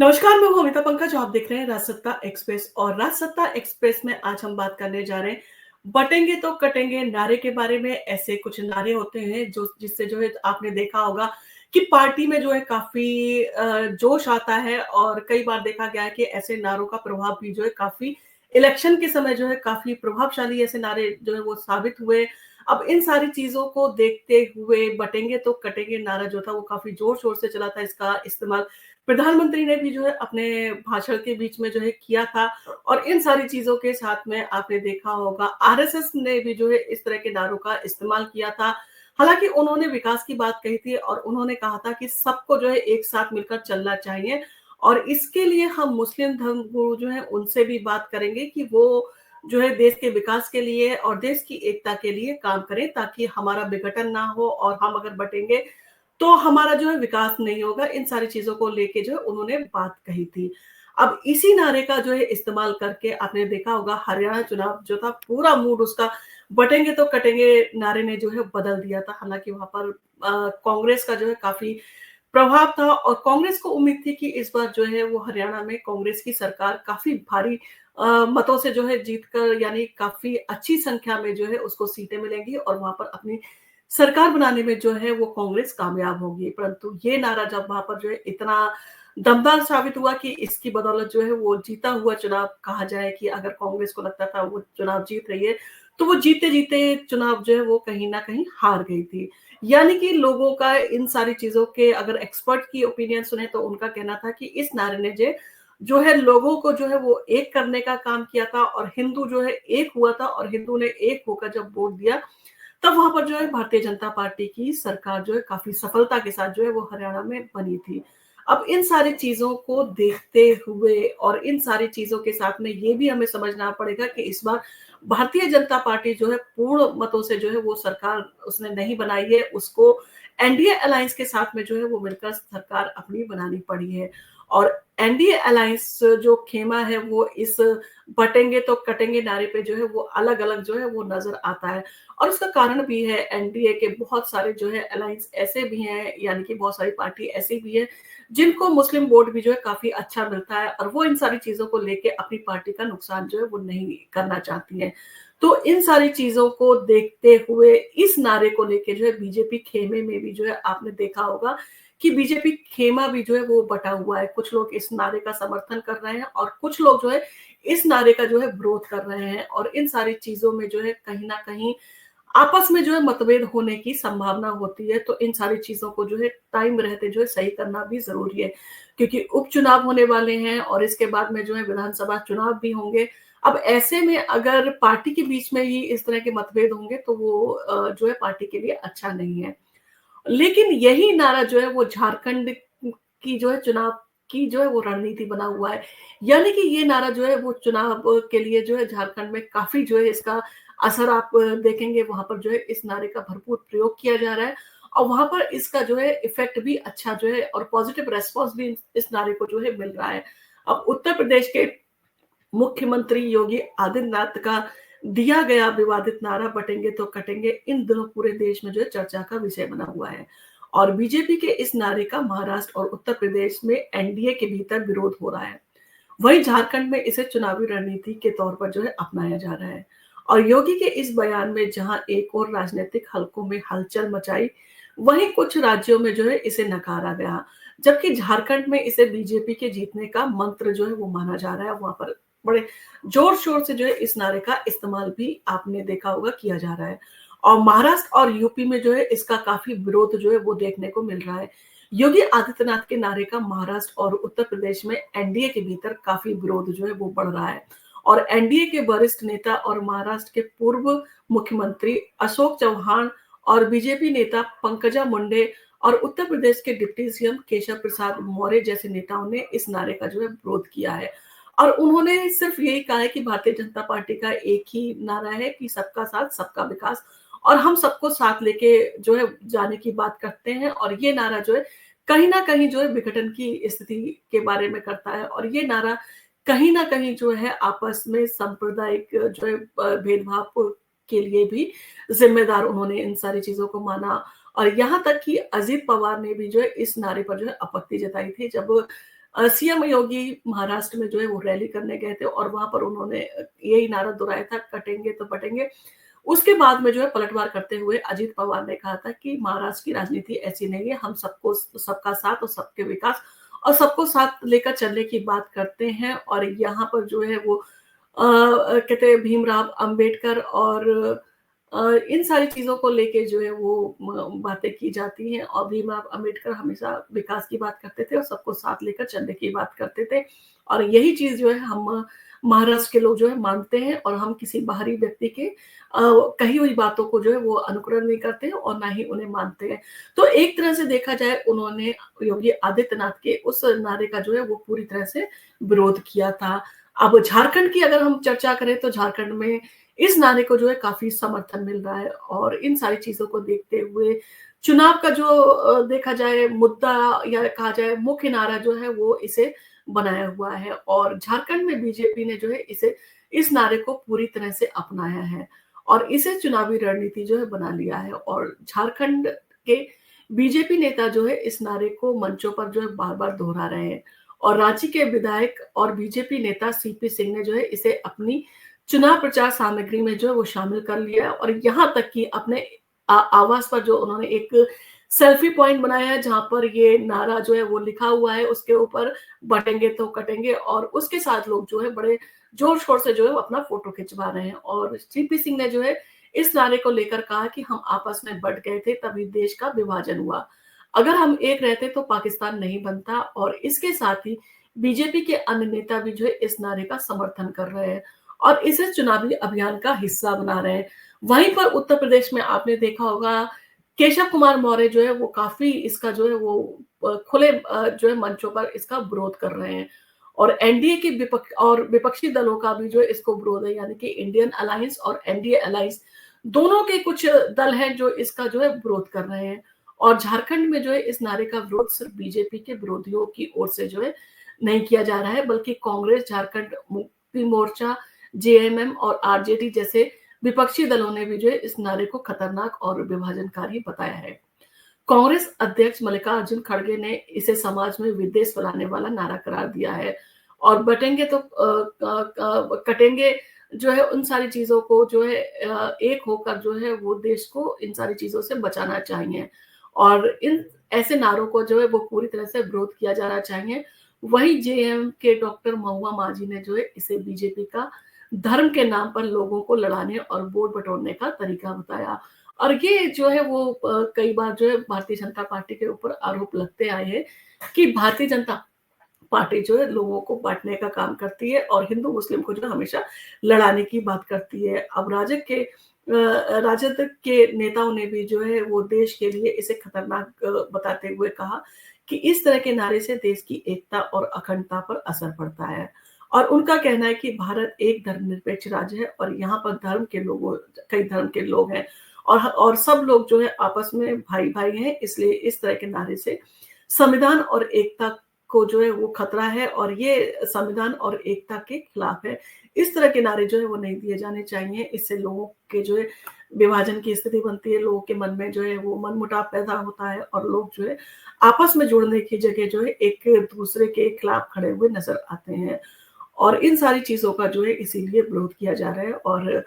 नमस्कार, मैं हूँ अमिता पंकज। आप देख रहे हैं राजसत्ता एक्सप्रेस और राजसत्ता एक्सप्रेस में आज हम बात करने जा रहे हैं बटेंगे तो कटेंगे नारे के बारे में। ऐसे कुछ नारे होते हैं जो जिससे जो है आपने देखा होगा कि पार्टी में जो है काफी जोश आता है और कई बार देखा गया है कि ऐसे नारों का प्रभाव भी जो है काफी इलेक्शन के समय जो है काफी प्रभावशाली ऐसे नारे जो है वो साबित हुए। अब इन सारी चीजों को देखते हुए बटेंगे तो कटेंगे नारा जो था वो काफी जोर शोर से चला था। इसका इस्तेमाल प्रधानमंत्री ने भी जो है अपने भाषण के बीच में जो है किया था। और इन सारी चीजों के साथ में आपने देखा होगा आरएसएस ने भी जो है इस तरह के नारों का इस्तेमाल किया था। हालांकि उन्होंने विकास की बात कही थी और उन्होंने कहा था कि सबको जो है एक साथ मिलकर चलना चाहिए। और इसके लिए हम मुस्लिम धर्म गुरु जो है उनसे भी बात करेंगे कि वो जो है देश के विकास के लिए और देश की एकता के लिए काम करें ताकि हमारा विघटन ना हो। और हम अगर बटेंगे तो हमारा जो है विकास नहीं होगा। इन सारी चीजों को लेके जो है उन्होंने बात कही थी। अब इसी नारे का जो है इस्तेमाल करके आपने देखा होगा हरियाणा चुनाव जो था पूरा मूड उसका बटेंगे तो कटेंगे नारे ने जो है बदल दिया था। हालांकि वहां पर कांग्रेस का जो है काफी प्रभाव था और कांग्रेस को उम्मीद थी कि इस बार जो है वो हरियाणा में कांग्रेस की सरकार काफी भारी मतों से जो है जीतकर यानी काफी अच्छी संख्या में जो है उसको सीटें मिलेंगी और वहां पर अपनी सरकार बनाने में जो है वो कांग्रेस कामयाब होगी। परंतु ये नारा जब वहां पर जो है इतना दमदार साबित हुआ कि इसकी बदौलत जो है वो जीता हुआ चुनाव कहा जाए कि अगर कांग्रेस को लगता था वो चुनाव जीत रही है तो वो जीते जीते चुनाव जो है वो कहीं ना कहीं हार गई थी। यानी कि लोगों का इन सारी चीजों के अगर एक्सपर्ट की ओपिनियन सुने तो उनका कहना था कि इस नारे ने जो है लोगों को जो है वो एक करने का काम किया था और हिंदू जो है एक हुआ था और हिंदू ने एक होकर जब वोट दिया तब वहां पर जो है भारतीय जनता पार्टी की सरकार जो है काफी सफलता के साथ जो है वो हरियाणा में बनी थी। अब इन सारी चीजों को देखते हुए और इन सारी चीजों के साथ में ये भी हमें समझना पड़ेगा कि इस बार भारतीय जनता पार्टी जो है पूर्ण मतों से जो है वो सरकार उसने नहीं बनाई है। उसको एनडीए अलायंस के साथ में जो है वो मिलकर सरकार अपनी बनानी पड़ी है। और एनडीए अलायंस जो खेमा है वो इस बटेंगे तो कटेंगे नारे पे जो है वो अलग अलग जो है वो नजर आता है। और उसका कारण भी है एनडीए के बहुत सारे जो है अलायंस ऐसे भी हैं यानी कि बहुत सारी पार्टी ऐसी भी है जिनको मुस्लिम वोट भी जो है काफी अच्छा मिलता है और वो इन सारी चीजों को लेके अपनी पार्टी का नुकसान जो है वो नहीं करना चाहती है। तो इन सारी चीजों को देखते हुए इस नारे को लेके जो है बीजेपी खेमे में भी जो है आपने देखा होगा कि बीजेपी खेमा भी जो है वो बटा हुआ है। कुछ लोग इस नारे का समर्थन कर रहे हैं और कुछ लोग जो है इस नारे का जो है विरोध कर रहे हैं। और इन सारी चीजों में जो है कहीं ना कहीं आपस में जो है मतभेद होने की संभावना होती है। तो इन सारी चीजों को जो है टाइम रहते जो है सही करना भी जरूरी है क्योंकि उपचुनाव होने वाले हैं और इसके बाद में जो है विधानसभा चुनाव भी होंगे। अब ऐसे में अगर पार्टी के बीच में ही इस तरह के मतभेद होंगे तो वो जो है पार्टी के लिए अच्छा नहीं है। लेकिन यही नारा जो है वो झारखंड की जो है चुनाव की जो है वो रणनीति बना हुआ है। यानी कि ये नारा जो है वो चुनाव के लिए जो है झारखंड में काफी जो है इसका असर आप देखेंगे। वहां पर जो है इस नारे का भरपूर प्रयोग किया जा रहा है और वहां पर इसका जो है इफेक्ट भी अच्छा जो है और पॉजिटिव रेस्पॉन्स भी इस नारे को जो है मिल रहा है। अब उत्तर प्रदेश के मुख्यमंत्री योगी आदित्यनाथ का दिया गया विवादित नारा बटेंगे तो कटेंगे इन दिनों पूरे देश में जो है चर्चा का विषय बना हुआ है। और बीजेपी के इस नारे का महाराष्ट्र और उत्तर प्रदेश में एनडीए के भीतर विरोध हो रहा है। वहीं झारखंड में इसे चुनावी रणनीति के तौर पर जो है अपनाया जा रहा है। और योगी के इस बयान में जहां एक और राजनीतिक हलकों में हलचल मचाई वहीं कुछ राज्यों में जो है इसे नकारा गया। जबकि झारखंड में इसे बीजेपी के जीतने का मंत्र जो है वो माना जा रहा है। वहां पर बड़े जोर शोर से जो है इस नारे का इस्तेमाल भी आपने देखा होगा किया जा रहा है। और महाराष्ट्र और यूपी में जो है इसका काफी विरोध जो है वो देखने को मिल रहा है। योगी आदित्यनाथ के नारे का महाराष्ट्र और उत्तर प्रदेश में एनडीए के भीतर काफी विरोध जो है वो बढ़ रहा है। और एनडीए के वरिष्ठ नेता और महाराष्ट्र के पूर्व मुख्यमंत्री अशोक चौहान और बीजेपी नेता पंकजा मुंडे और उत्तर प्रदेश के डिप्टी सीएम केशव प्रसाद मौर्य जैसे नेताओं ने इस नारे का जो है विरोध किया है। और उन्होंने सिर्फ यही कहा है कि भारतीय जनता पार्टी का एक ही नारा है कि सबका साथ सबका विकास और हम सबको साथ लेके जो है जाने की बात करते हैं। और ये नारा जो है कहीं ना कहीं जो है विघटन की स्थिति के बारे में करता है। और ये नारा कहीं ना कहीं जो है आपस में सांप्रदायिक जो है भेदभाव के लिए भी जिम्मेदार उन्होंने इन सारी चीजों को माना। और यहाँ तक कि अजीत पवार ने भी जो है इस नारे पर जो है आपत्ति जताई थी जब सीएम योगी महाराष्ट्र में जो है वो रैली करने गए थे और वहाँ पर उन्होंने यही नारा दोहराया था, कटेंगे तो बटेंगे। उसके बाद में जो है पलटवार करते हुए अजित पवार ने कहा था कि महाराष्ट्र की राजनीति ऐसी नहीं है, हम सबको सबका साथ और सबके विकास और सबको साथ लेकर चलने की बात करते हैं। और यहाँ पर जो है वो कहते हैं भीमराव अंबेडकर और इन सारी चीज़ों को लेके जो है वो बातें की जाती हैं। और भीमराव अंबेडकर हमेशा विकास की बात करते थे और सबको साथ लेकर चलने की बात करते थे। और यही चीज़ जो है हम महाराष्ट्र के लोग जो है मानते हैं और हम किसी बाहरी व्यक्ति के कही हुई बातों को जो है वो अनुकरण नहीं करते हैं और ना ही उन्हें मानते हैं। तो एक तरह से देखा जाए, उन्होंने योगी आदित्यनाथ के उस नारे का जो है वो पूरी तरह से विरोध किया था। अब झारखंड की अगर हम चर्चा करें तो झारखंड में इस नारे को जो है काफ़ी समर्थन मिल रहा है और इन सारी चीज़ों को देखते हुए चुनाव का जो देखा जाए मुद्दा या कहा जाए मुख्य नारा जो है वो इसे बनाया हुआ है। और झारखंड में बीजेपी ने जो है इस नारे को पूरी तरह से अपनाया है और इसे चुनावी रणनीति जो है बना लिया है। और झारखंड के बीजेपी नेता जो है इस नारे को मंचों पर जो है बार-बार दोहरा रहे हैं और रांची के विधायक और बीजेपी नेता सीपी सिंह ने जो है इसे अपनी चुनाव प्रचार सामग्री में जो है वो शामिल कर लिया है। और यहाँ तक कि अपने आवास पर जो उन्होंने एक सेल्फी पॉइंट बनाया है जहाँ पर ये नारा जो है वो लिखा हुआ है, उसके ऊपर बटेंगे तो कटेंगे और उसके साथ लोग जो है बड़े जोर-शोर से जो है वो अपना फोटो खिंचवा रहे हैं। और सीपी सिंह ने जो है इस नारे को लेकर कहा कि हम आपस में बँट गए थे तभी देश का विभाजन हुआ। अगर हम एक रहते तो पाकिस्तान नहीं बनता। और इसके साथ ही बीजेपी के अन्य नेता भी जो है इस नारे का समर्थन कर रहे हैं और इसे चुनावी अभियान का हिस्सा बना रहे हैं। वहीं पर उत्तर प्रदेश में आपने देखा होगा केशव कुमार मौर्य जो है वो काफ़ी इसका जो है वो खुले जो है मंचों पर इसका विरोध कर रहे हैं। और एनडीए के विपक्षी दलों का भी जो है इसको विरोध है, यानी कि इंडियन अलायंस और एनडीए अलायंस दोनों के कुछ दल हैं जो इसका जो है विरोध कर रहे हैं। और झारखंड में जो है इस नारे का विरोध सिर्फ बीजेपी के विरोधियों की ओर से जो है नहीं किया जा रहा है, बल्कि कांग्रेस, झारखंड मुक्ति मोर्चा, जेएमएम और आरजेडी जैसे विपक्षी दलों ने भी जो है इस नारे को खतरनाक और विभाजनकारी बताया है। कांग्रेस अध्यक्ष मल्लिकार्जुन खड़गे ने इसे समाज में विद्वेष फैलाने वाला नारा करार दिया है और बटेंगे तो कटेंगे जो है उन सारी चीजों को जो है एक होकर जो है वो देश को इन सारी चीजों से बचाना चाहिए और इन ऐसे नारों को जो है वो पूरी तरह से विरोध किया जाना चाहिए। वहीं जेएम के डॉक्टर महुआ माझी ने जो है इसे बीजेपी का धर्म के नाम पर लोगों को लड़ाने और वोट बटोरने का तरीका बताया। और ये जो है वो कई बार जो है भारतीय जनता पार्टी के ऊपर आरोप लगते आए हैं कि भारतीय जनता पार्टी जो है लोगों को बांटने का काम करती है और हिंदू मुस्लिम को जो है हमेशा लड़ाने की बात करती है। अब राजद के नेताओं ने भी जो है वो देश के लिए इसे खतरनाक बताते हुए कहा कि इस तरह के नारे से देश की एकता और अखंडता पर असर पड़ता है। और उनका कहना है कि भारत एक धर्मनिरपेक्ष राज्य है और यहाँ पर कई धर्म के लोग हैं और सब लोग जो है आपस में भाई-भाई हैं, इसलिए इस तरह के नारे से संविधान और एकता को जो है वो खतरा है और ये संविधान और एकता के खिलाफ है। इस तरह के नारे जो है वो नहीं दिए जाने चाहिए। इससे लोगों के जो है विभाजन की स्थिति बनती है, लोगों के मन में जो है वो मनमुटाव पैदा होता है और लोग जो है आपस में जुड़ने की जगह जो है एक-दूसरे के खिलाफ खड़े हुए नज़र आते हैं। और इन सारी चीज़ों का जो है इसीलिए विरोध किया जा रहा है और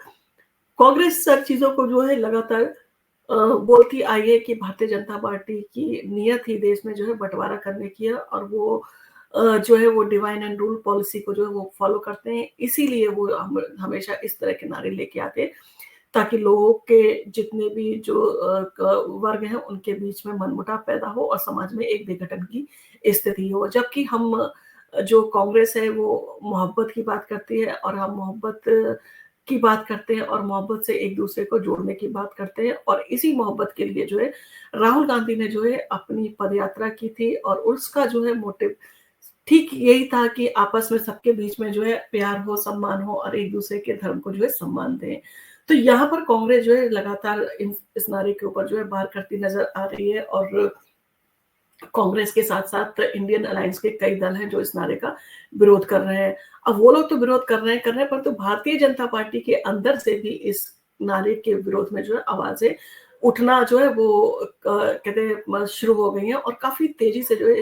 कांग्रेस सब चीज़ों को जो है लगातार बोलती आई है कि भारतीय जनता पार्टी की नीयत ही देश में जो है बँटवारा करने की है और वो जो है वो डिवाइड एंड रूल पॉलिसी को जो है वो फॉलो करते हैं। इसीलिए वो हमेशा इस तरह के नारे लेके आते हैं ताकि लोगों के जितने भी जो वर्ग हैं उनके बीच में मनमुटाव पैदा हो और समाज में एक विघटन की स्थिति हो। जबकि हम जो कांग्रेस है वो मोहब्बत की बात करती है और हम मोहब्बत की बात करते हैं और मोहब्बत से एक-दूसरे को जोड़ने की बात करते हैं और इसी मोहब्बत के लिए जो है राहुल गांधी ने जो है अपनी पदयात्रा की थी और उसका जो है मोटिव ठीक यही था कि आपस में सबके बीच में जो है प्यार हो, सम्मान हो और एक-दूसरे के धर्म को जो है सम्मान दें। तो यहाँ पर कांग्रेस जो है लगातार इस नारे के ऊपर जो है वार करती नज़र आ रही है और कांग्रेस के साथ-साथ इंडियन अलायंस के कई दल हैं जो इस नारे का विरोध कर रहे हैं। अब वो लोग तो विरोध कर रहे हैं परंतु भारतीय जनता पार्टी के अंदर से भी इस नारे के विरोध में जो है आवाज़ें उठना जो है वो कहते हैं शुरू हो गई हैं और काफ़ी तेज़ी से जो है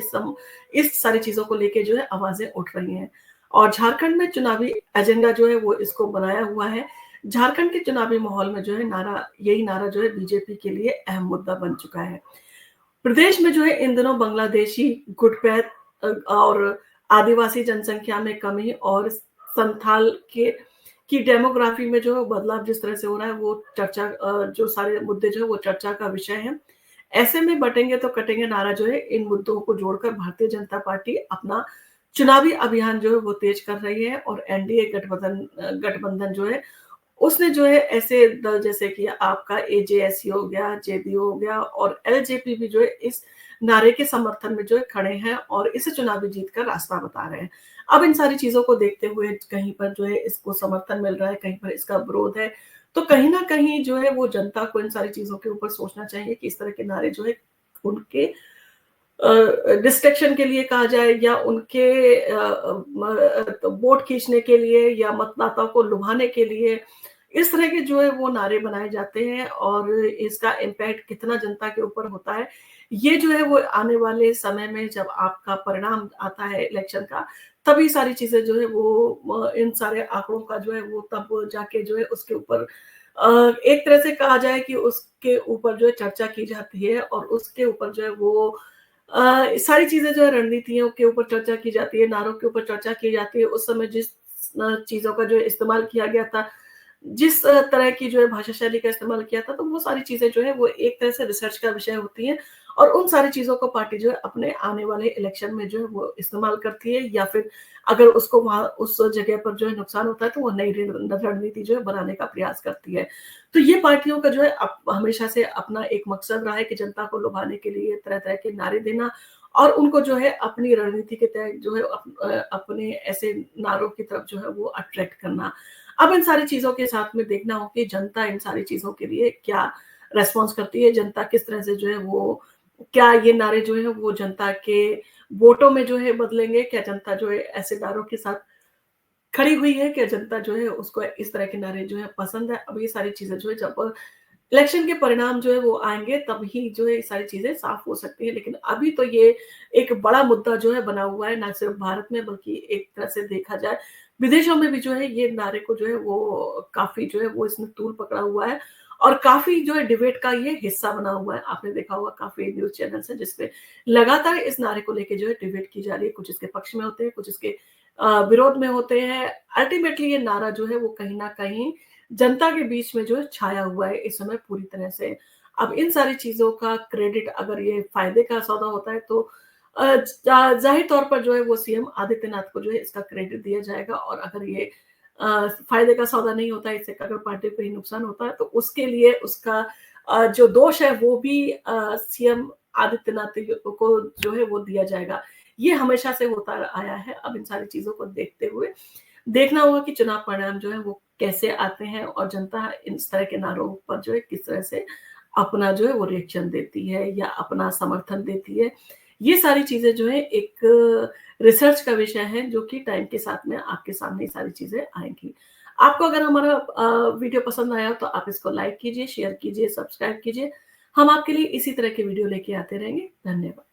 इस सारी चीज़ों को लेके जो है आवाज़ें उठ रही हैं। और झारखंड में चुनावी एजेंडा जो है वो इसको बनाया हुआ है। झारखंड के चुनावी माहौल में जो है यही नारा जो है बीजेपी के लिए अहम मुद्दा बन चुका है। प्रदेश में जो है इन दिनों बांग्लादेशी घुसपैठ और आदिवासी जनसंख्या में कमी और संथाल के की डेमोग्राफी में जो है बदलाव जिस तरह से हो रहा है वो जो सारे मुद्दे जो है वो चर्चा का विषय है। ऐसे में बटेंगे तो कटेंगे नारा जो है इन मुद्दों को जोड़कर भारतीय जनता पार्टी अपना चुनावी अभियान जो है वो तेज कर रही है और एनडीए गठबंधन जो है उसने जो है ऐसे दल जैसे कि आपका एजेएसयू हो गया, जेडीयू हो गया और एलजेपी भी जो है इस नारे के समर्थन में जो है खड़े हैं और इसे चुनावी जीत का रास्ता बता रहे हैं। अब इन सारी चीज़ों को देखते हुए कहीं पर जो है इसको समर्थन मिल रहा है, कहीं पर इसका विरोध है, तो कहीं न कहीं जो है वो जनता को इन सारी चीज़ों के ऊपर सोचना चाहिए कि इस तरह के नारे जो है उनके डिस्ट्रैक्शन के लिए कहा जाए या उनके वोट खींचने के लिए या मतदाताओं को लुभाने के लिए इस तरह के जो है वो नारे बनाए जाते हैं और इसका इम्पैक्ट कितना जनता के ऊपर होता है, ये जो है वो आने वाले समय में जब आपका परिणाम आता है इलेक्शन का, तभी सारी चीज़ें जो है वो इन सारे आंकड़ों का जो है वो तब जाके जो है उसके ऊपर एक तरह से कहा जाए कि उसके ऊपर जो है चर्चा की जाती है और उसके ऊपर जो है वो सारी चीज़ें जो है रणनीतियों के ऊपर चर्चा की जाती है, नारों के ऊपर चर्चा की जाती है। उस समय जिस चीज़ों का जो है इस्तेमाल किया गया था, जिस तरह की जो है भाषा शैली का इस्तेमाल किया था, तो वो सारी चीज़ें जो है वो एक तरह से रिसर्च का विषय होती हैं और उन सारी चीज़ों को पार्टी जो है अपने आने वाले इलेक्शन में जो है वो इस्तेमाल करती है या फिर अगर उसको वहाँ उस जगह पर जो है नुकसान होता है, तो वो नई रणनीति जो है बनाने का प्रयास करती है। तो ये पार्टियों का जो है हमेशा से अपना एक मकसद रहा है कि जनता को लुभाने के लिए तरह-तरह के नारे देना और उनको जो है अपनी रणनीति के तहत जो है अपने ऐसे नारों की तरफ जो है वो अट्रैक्ट करना। अब इन सारी चीज़ों के साथ में देखना हो कि जनता इन सारी चीज़ों के लिए क्या रिस्पॉन्स करती है, जनता किस तरह से जो है वो क्या ये नारे जो है वो जनता के वोटों में जो है बदलेंगे? क्या जनता जो है ऐसे नारों के साथ खड़ी हुई है? क्या जनता जो है उसको इस तरह के नारे जो है पसंद है? अब ये सारी चीज़ें जो है जब इलेक्शन के परिणाम जो है वो आएँगे तब ही जो है ये सारी चीज़ें साफ़ हो सकती हैं। लेकिन अभी तो ये एक बड़ा मुद्दा जो है बना हुआ है, ना सिर्फ़ भारत में बल्कि एक तरह से देखा जाए, विदेशों में भी जो है ये नारे को जो है वो काफ़ी जो है वो इसने तूल पकड़ा हुआ है और काफ़ी जो है डिबेट का ये हिस्सा बना हुआ है। आपने देखा होगा काफ़ी न्यूज़ चैनल्स हैं जिसपे लगातार इस नारे को लेके जो है डिबेट की जा रही है। कुछ इसके पक्ष में होते हैं, कुछ इसके विरोध में होते हैं। अल्टीमेटली ये नारा जो है वो कहीं न कहीं जनता के बीच में जो है छाया हुआ है इस समय पूरी तरह से। अब इन सारी चीज़ों का क्रेडिट अगर ये फ़ायदे का सौदा होता है तो ज़ाहिर तौर पर जो है वो सीएम आदित्यनाथ को जो है इसका क्रेडिट दिया जाएगा और अगर ये फ़ायदे का सौदा नहीं होता है, इससे अगर पार्टी को ही नुकसान होता है तो उसके लिए उसका जो दोष है वो भी सीएम आदित्यनाथ को जो है वो दिया जाएगा। ये हमेशा से होता आया है। अब इन सारी चीज़ों को देखते हुए देखना होगा कि चुनाव परिणाम जो है वो कैसे आते हैं और जनता इस तरह के नारों पर जो है किस तरह से अपना जो है वो रिएक्शन देती है या अपना समर्थन देती है। ये सारी चीज़ें जो है एक रिसर्च का विषय है जो कि टाइम के साथ में आपके सामने ये सारी चीज़ें आएँगी। आपको अगर हमारा वीडियो पसंद आया तो आप इसको लाइक कीजिए, शेयर कीजिए, सब्सक्राइब कीजिए। हम आपके लिए इसी तरह के वीडियो लेके आते रहेंगे। धन्यवाद।